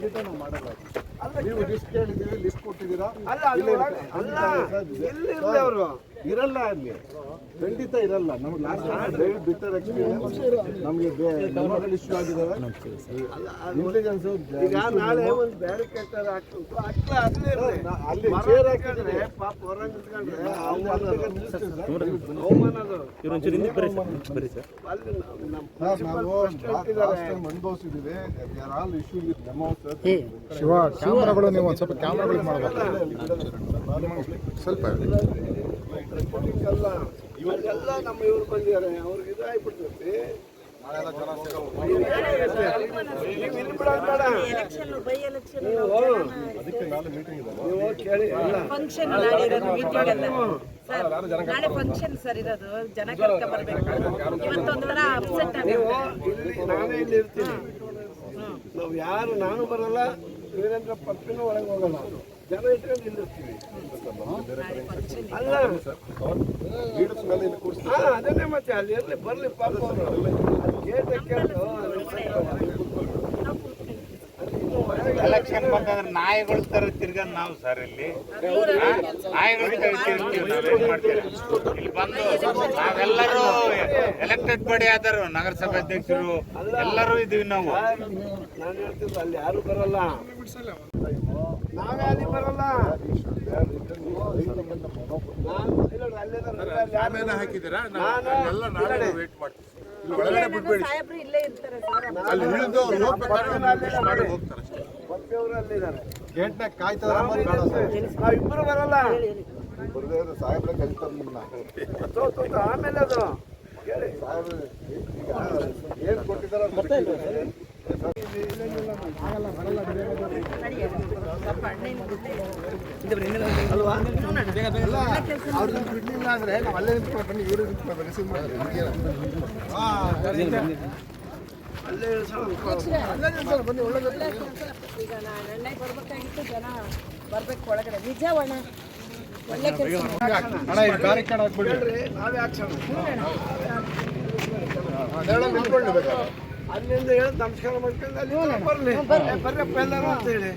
ಖಂಡಿತ ನಾವು ಮಾಡಲ್ಲ. ನೀವು ಲಿಸ್ಟ್ ಕೇಳಿದ್ದೀವಿ, ಲಿಸ್ಟ್ ಕೊಟ್ಟಿದ್ದೀರಾ? ಇರಲ್ಲ ಅಲ್ಲಿ, ಖಂಡಿತ ಇರಲ್ಲ. ನಮ್ಗೆ ಲಾಸ್ಟ್ ಬಿಟ್ಟರ್ ಎಕ್ಸ್ಪೀರಿಯನ್ಸ್ ನಮಗೆ ನಮ್ಮಲ್ಲಿ ಇಶ್ಯೂ ಆಗಿದ್ದಾವೆ. ಇಂಟೆಲಿಜೆನ್ಸ್ ಈಗ ನಾಳೆ ಒಂದು ಬ್ಯಾರಿಕೇಡ್ ಅಲ್ಲಿ ಚೇರ್ ಹಾಕಿದ್ರೆ ಪಾಪ ಹೊರ ನಿಂತ್ಕೊಂಡ್ರೆ ಅನುಭವಿಸಿದ್ದೀವಿ. ಶಿವ ಕ್ಯಾಮ್ರಾಗಳು ನೀವು ಒಂದು ಸ್ವಲ್ಪ ಕ್ಯಾಮ್ರಾಗಳಿಗೆ ಮಾಡಬೇಕು ಸ್ವಲ್ಪ. ಇವಾಗೆಲ್ಲ ನಮ್ಮ ಇವ್ರು ಬಂದಿದ್ದಾರೆ, ಅವ್ರಿಗೆ ಇದು ಆಗ್ಬಿಡ್ತೈತಿ. ನಾಳೆ ಫಂಕ್ಷನ್ ಸರ್ ಇರೋದು, ಜನ ಕರ್ಕೊಂಡ್ಬರ್ಬೇಕು. ಇವತ್ತೊಂಥರ ಅಪ್ಸೆಟ್ ನಾನೇ ಇಲ್ಲಿ ಇರ್ತೀನಿ. ನಾವು ಯಾರು, ನಾನು ಬರಲ್ಲ, ವೀರೇಂದ್ರ ಪಕ್ಷನೂ ಒಳಗೆ ಹೋಗಲ್ಲ, ಜನ ಇಟ್ಕೊಂಡು ನಿಲ್ಲಿರ್ತೀವಿ. ಅಲ್ಲ ಅದನ್ನೇ ಮತ್ತೆ ಅಲ್ಲಿ ಇರಲಿ ಬರ್ಲಿ ಪಾಪ ಅವರು ಗೇಟ್ ಕೇಳು. ಎಲೆಕ್ಷನ್ ಬಂದ್ರೆ ನಾಯಿಗಳ ತರ ತಿರ್ಗಂದ್ ನಾವು ಸರ್ ಇಲ್ಲಿ ನಾಯಿಗಳ ತರ ತಿರ್ತೀವಿ. ನಾವೇನ್ ಮಾಡ್ತೀವಿ ಇಲ್ಲಿ ಬಂದು ನಾವೆಲ್ಲರೂ ಎಲೆಕ್ಟೆಡ್ ಬಾಡಿ ಆದರು, ನಗರಸಭೆ ಅಧ್ಯಕ್ಷರು ಎಲ್ಲರೂ ಇದೀವಿ ನಾವು. ನಾನು ಹೇಳ್ತಿದ್ದೆ ಅಲ್ಲಿ ಯಾರು ಬರಲ್ಲ, ನಾವೇ ಅಲ್ಲಿ ಬರಲ್ಲ. ಹಾಕಿದ್ದೀರಾ? ಸಾಹೇಬ್ರು ಇಲ್ಲೇ ಇರ್ತಾರೆ ಗೇಟ್ನಾಗ ಕಾಯ್ತಾರೆ, ಇಬ್ಬರು ಬರಲ್ಲ. ಸಾಹೇಬ್ರ ಕಲಿತಾರೆ ನಿಮ್ಮನ್ನ. ಆಮೇಲೆ ಅದು ಹೇಳಿ ಸಾಹೇಬ್ರು ಏನ್ ಕೊಟ್ಟಿದ್ದಾರೆ ಅಲ್ವಾ? ಅವ್ರದ್ದು ಬಿಡ್ಲಿಲ್ಲ ಅಂದ್ರೆ ನಾವು ಅಲ್ಲೇ ನಿಂತ್ಕೊಂಡು ಇವರು ರಿಸೀವ್ ಮಾಡಿ ಬನ್ನಿ. ಒಳ್ಳೆ ಈಗ ನಾಳೆ ಬರ್ಬೇಕಾಗಿತ್ತು, ಜನ ಬರ್ಬೇಕು ಒಳಗಡೆ. ನಿಜವಣ್ಣ, ಒಳ್ಳೆ ಕೆಲಸ. ನಾವೇ ಹಾಕ್ಸೋಣ. ಅಲ್ಲಿಂದ ಹೇಳಿ ನಮಸ್ಕಾರ ಮಾಡ್ಕೊಂಡು ಅಲ್ಲಿ ಬರ್ಲಿ, ಬರ್ರಪ್ಪ ಎಲ್ಲರೂ ಅಂತ ಹೇಳಿ.